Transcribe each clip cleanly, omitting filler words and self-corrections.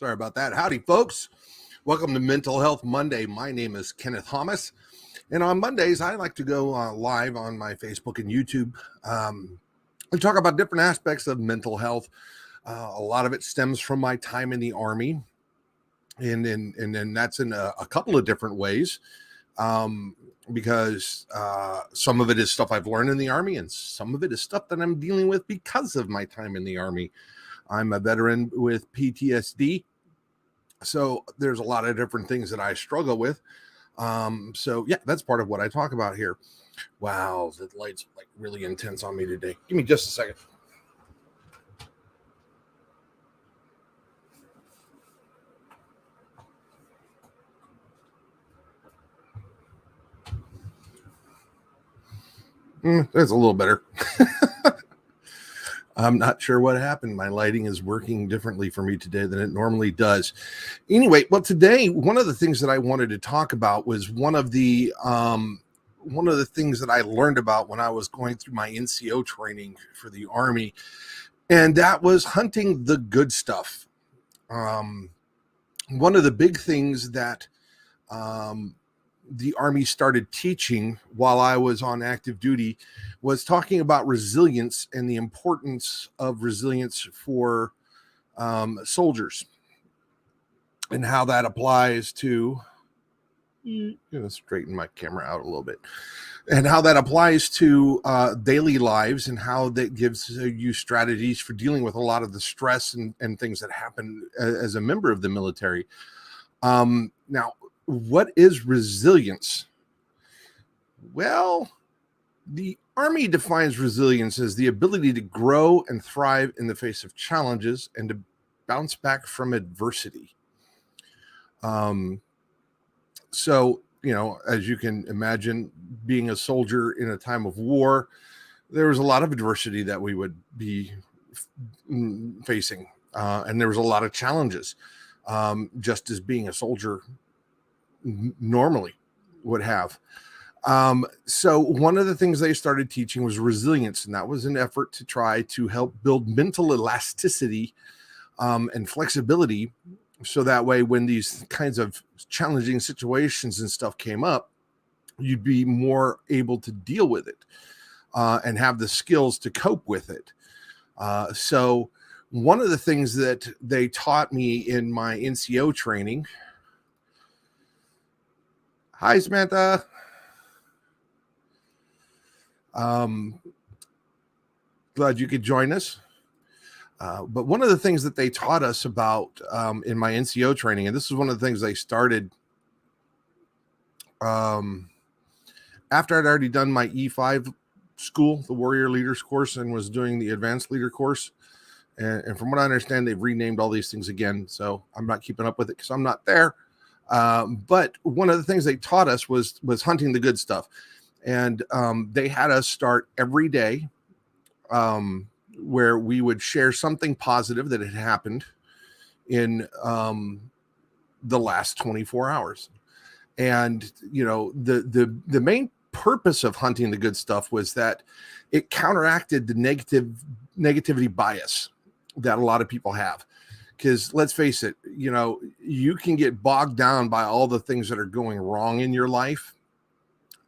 Sorry about that. Howdy, folks. Welcome to Mental Health Monday. My name is Kenneth Thomas. And on Mondays, I like to go live on my Facebook and YouTube and talk about different aspects of mental health. A lot of it stems from my time in the Army. And then that's in a couple of different ways. Because some of it is stuff I've learned in the Army, and some of it is stuff that I'm dealing with because of my time in the Army. I'm a veteran with PTSD, so there's a lot of different things that I struggle with. So yeah, that's part of what I talk about here. Wow, the light's like really intense on me today. Give me just a second. That's a little better. I'm not sure what happened. My lighting is working differently for me today than it normally does. Anyway, well, today, one of the things that I wanted to talk about was one of the things that I learned about when I was going through my NCO training for the Army, and that was hunting the good stuff. One of the big things that the Army started teaching while I was on active duty was talking about resilience and the importance of resilience for soldiers and how that applies to, straighten my camera out a little bit, and how that applies to daily lives and how that gives you strategies for dealing with a lot of the stress and things that happen as a member of the military. Now, what is resilience? Well, the Army defines resilience as the ability to grow and thrive in the face of challenges and to bounce back from adversity. So, as you can imagine, being a soldier in a time of war, there was a lot of adversity that we would be facing, and there was a lot of challenges, just as being a soldier normally would have. So one of the things they started teaching was resilience, and that was an effort to try to help build mental elasticity and flexibility, so that way when these kinds of challenging situations and stuff came up, you'd be more able to deal with it and have the skills to cope with it. So one of the things that they taught me in my NCO training. Hi, Samantha. Glad you could join us. But one of the things that they taught us about in my NCO training, and this is one of the things they started after I'd already done my E5 school, the Warrior Leaders course, and was doing the Advanced Leader course. And from what I understand, they've renamed all these things again. So I'm not keeping up with it because I'm not there. But one of the things they taught us was hunting the good stuff. And they had us start every day where we would share something positive that had happened in the last 24 hours. And, the main purpose of hunting the good stuff was that it counteracted the negativity bias that a lot of people have. Because let's face it, you can get bogged down by all the things that are going wrong in your life,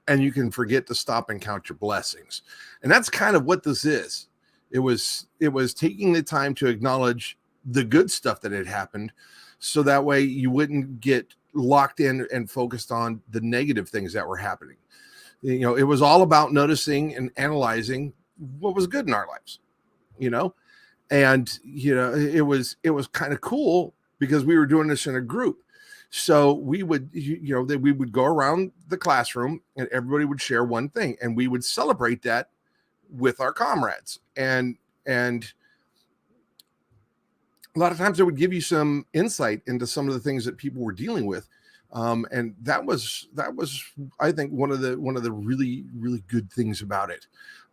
and you can forget to stop and count your blessings. And that's kind of what this is. It was taking the time to acknowledge the good stuff that had happened, so that way you wouldn't get locked in and focused on the negative things that were happening. It was all about noticing and analyzing what was good in our lives, and it was kind of cool because we were doing this in a group. So we would we would go around the classroom and everybody would share one thing, and we would celebrate that with our comrades, and a lot of times it would give you some insight into some of the things that people were dealing with, and that was I think one of the really, really good things about it.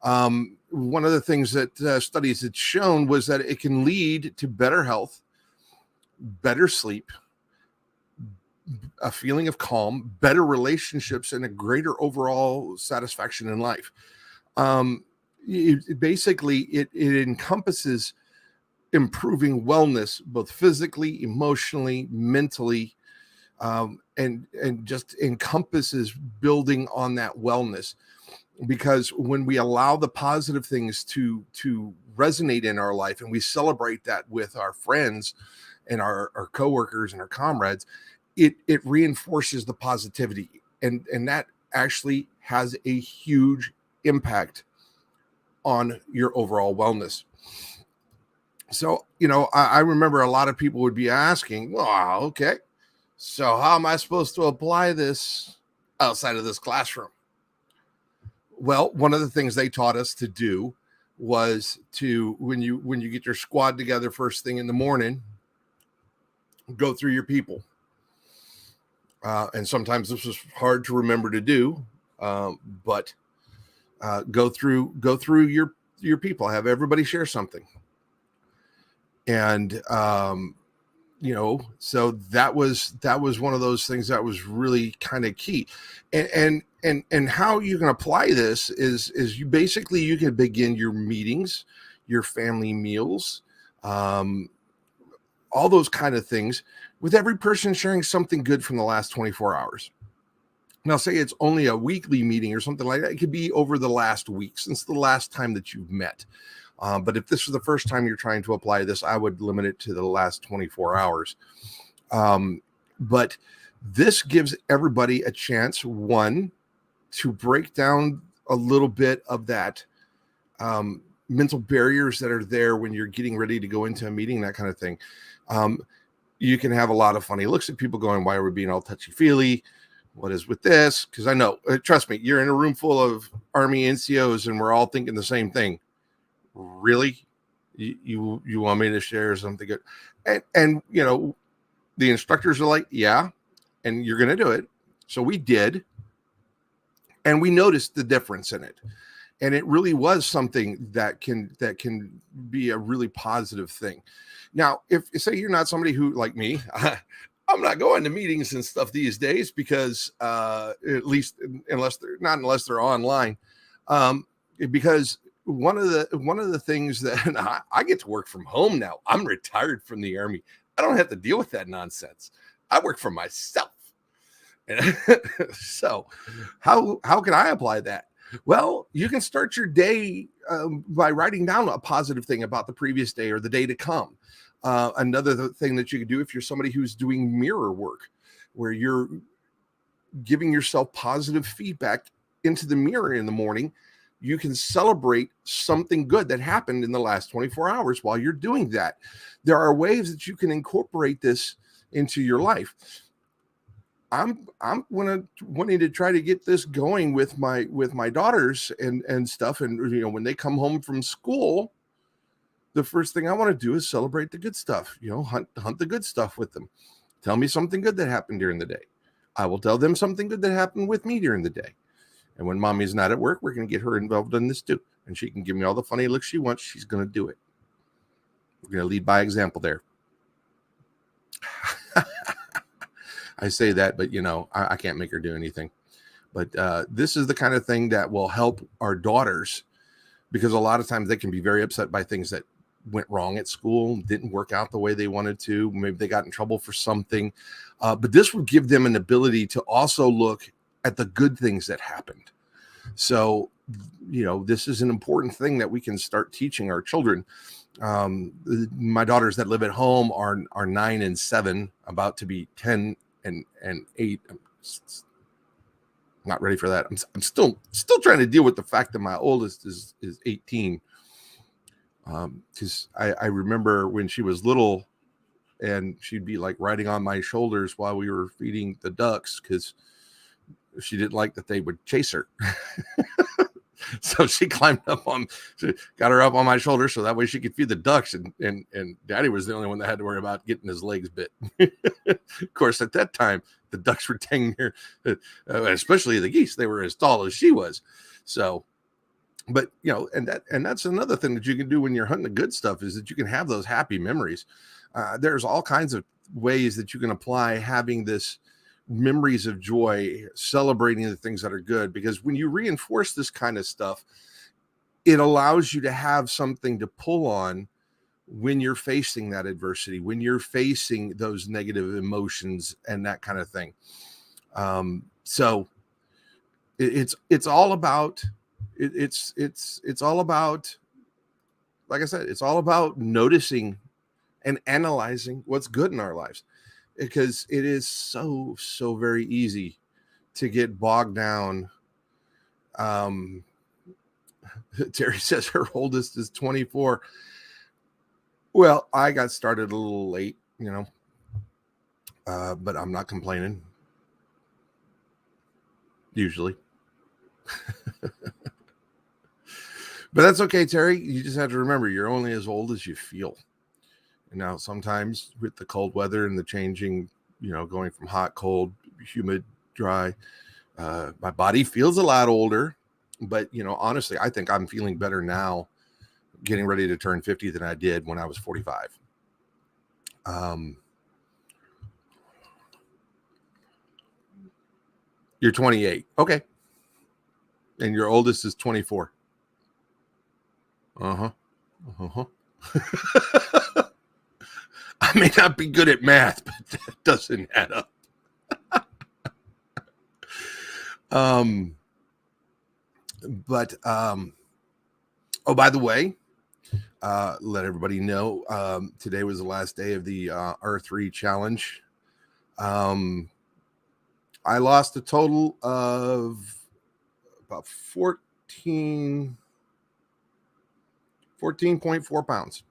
One of the things that studies had shown was that it can lead to better health, better sleep, a feeling of calm, better relationships, and a greater overall satisfaction in life. It encompasses improving wellness, both physically, emotionally, mentally, and just encompasses building on that wellness. Because when we allow the positive things to resonate in our life, and we celebrate that with our friends and our coworkers and our comrades, it reinforces the positivity, and that actually has a huge impact on your overall wellness. So, I remember a lot of people would be asking, well, okay, so how am I supposed to apply this outside of this classroom? Well, one of the things they taught us to do was to, when you get your squad together first thing in the morning, go through your people. And sometimes this was hard to remember to do, but go through your people. Have everybody share something, and so that was one of those things that was really kind of key. And how you can apply this is you basically, you can begin your meetings, your family meals, all those kind of things, with every person sharing something good from the last 24 hours. Now, say it's only a weekly meeting or something like that. It could be over the last week, since the last time that you've met. But if this is the first time you're trying to apply this, I would limit it to the last 24 hours. But this gives everybody a chance, one, to break down a little bit of that mental barriers that are there when you're getting ready to go into a meeting, that kind of thing. You can have a lot of funny looks at people going, why are we being all touchy-feely? What is with this? Because I know, trust me, you're in a room full of Army NCOs and we're all thinking the same thing. Really? You want me to share something good? And the instructors are like, yeah, and you're going to do it. So we did. And we noticed the difference in it. And it really was something that can be a really positive thing. Now, if say you're not somebody who, like me, I'm not going to meetings and stuff these days, because at least unless they're online, because one of the things that I get to work from home now. I'm retired from the Army. I don't have to deal with that nonsense. I work for myself. So how can I apply that? Well, you can start your day by writing down a positive thing about the previous day or the day to come. Another thing that you can do, if you're somebody who's doing mirror work, where you're giving yourself positive feedback into the mirror in the morning, you can celebrate something good that happened in the last 24 hours while you're doing that. There are ways that you can incorporate this into your life. I'm wanting to try to get this going with my daughters and stuff. And when they come home from school, the first thing I want to do is celebrate the good stuff. Hunt the good stuff with them. Tell me something good that happened during the day. I will tell them something good that happened with me during the day. And when mommy's not at work, we're going to get her involved in this too. And she can give me all the funny looks she wants. She's going to do it. We're going to lead by example there. I say that, but I can't make her do anything. But this is the kind of thing that will help our daughters, because a lot of times they can be very upset by things that went wrong at school, didn't work out the way they wanted to. Maybe they got in trouble for something. But this would give them an ability to also look at the good things that happened. So, this is an important thing that we can start teaching our children. My daughters that live at home are 9 and 7, about to be 10 and 8. I'm not ready for that. I'm still trying to deal with the fact that my oldest is 18. Because I remember when she was little, and she'd be like riding on my shoulders while we were feeding the ducks, because she didn't like that they would chase her. So she climbed got her up on my shoulder so that way she could feed the ducks, and Daddy was the only one that had to worry about getting his legs bit. Of course, at that time, the ducks were dang near, especially the geese, they were as tall as she was. So, but and that's another thing that you can do when you're hunting the good stuff, is that you can have those happy memories. There's all kinds of ways that you can apply having this memories of joy, celebrating the things that are good, because when you reinforce this kind of stuff, it allows you to have something to pull on when you're facing that adversity, when you're facing those negative emotions and that kind of thing. So it's all about it's all about, like I said, it's all about noticing and analyzing what's good in our lives, because it is so very easy to get bogged down. Terry says her oldest is 24. Well, I got started a little late, but I'm not complaining. Usually. But that's okay, Terry. You just have to remember you're only as old as you feel. And now sometimes with the cold weather and the changing, going from hot, cold, humid, dry, my body feels a lot older. But, honestly, I think I'm feeling better now getting ready to turn 50 than I did when I was 45. You're 28. Okay. And your oldest is 24. Uh-huh. I may not be good at math, but that doesn't add up. Oh, by the way, let everybody know, today was the last day of the R3 challenge. I lost a total of about 14.4 pounds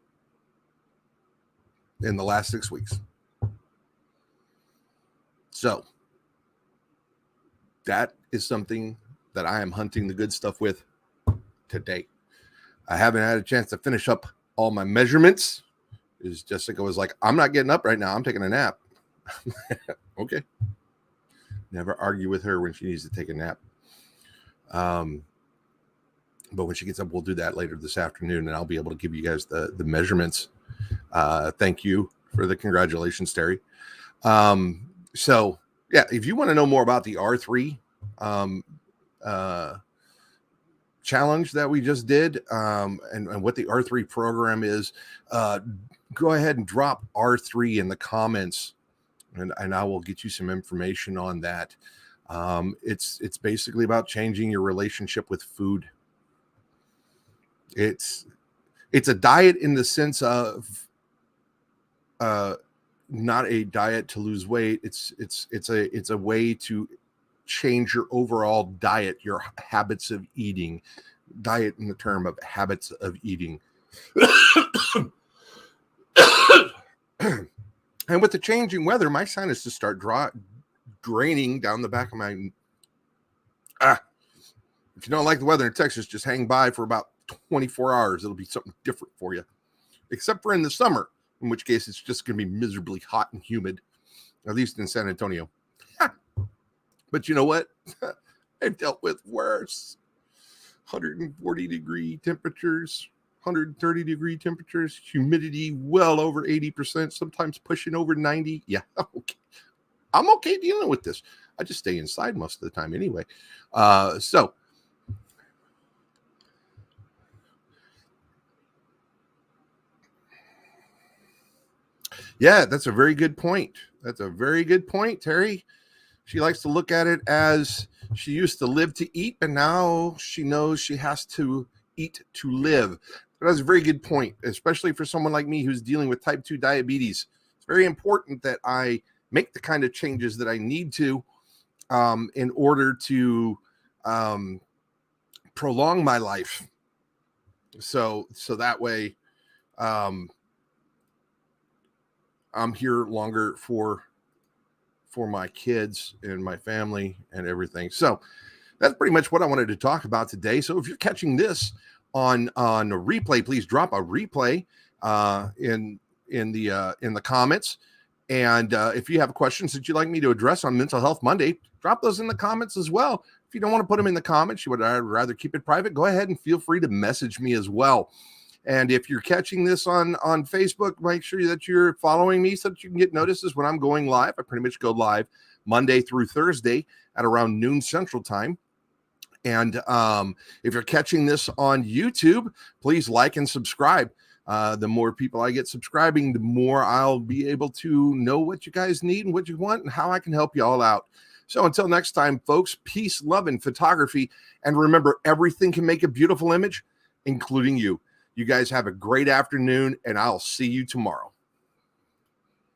in the last 6 weeks. So that is something that I am hunting the good stuff with today. I haven't had a chance to finish up all my measurements. Is Jessica was like, I'm not getting up right now. I'm taking a nap. Okay. Never argue with her when she needs to take a nap. But when she gets up, we'll do that later this afternoon, and I'll be able to give you guys the measurements. Thank you for the congratulations, Terry. So yeah, if you want to know more about the R3 challenge that we just did, and what the R3 program is, go ahead and drop R3 in the comments, and I will get you some information on that. It's basically about changing your relationship with food. It's a diet in the sense of not a diet to lose weight. It's a way to change your overall diet, your habits of eating. Diet in the term of habits of eating. And with the changing weather, my sinuses start draining down the back of my. If you don't like the weather in Texas, just hang by for about 24 hours. It'll be something different for you, except for in the summer, in which case it's just going to be miserably hot and humid, at least in San Antonio. But you know what? I've dealt with worse. 140 degree temperatures, 130 degree temperatures, humidity well over 80%, sometimes pushing over 90. Yeah, okay. I'm okay dealing with this. I just stay inside most of the time anyway. So yeah, that's a very good point. That's a very good point, Terry. She likes to look at it as she used to live to eat, but now she knows she has to eat to live. That's a very good point, especially for someone like me who's dealing with type 2 diabetes. It's very important that I make the kind of changes that I need to in order to prolong my life. So that way I'm here longer for my kids and my family and everything. So that's pretty much what I wanted to talk about today. So if you're catching this on a replay, please drop a replay in the comments. And if you have questions that you'd like me to address on Mental Health Monday, drop those in the comments as well. If you don't want to put them in the comments, you would rather keep it private, go ahead and feel free to message me as well. And if you're catching this on Facebook, make sure that you're following me so that you can get notices when I'm going live. I pretty much go live Monday through Thursday at around noon Central Time. And if you're catching this on YouTube, please like and subscribe. The more people I get subscribing, the more I'll be able to know what you guys need and what you want and how I can help you all out. So until next time, folks, peace, love, and photography. And remember, everything can make a beautiful image, including you. You guys have a great afternoon, and I'll see you tomorrow.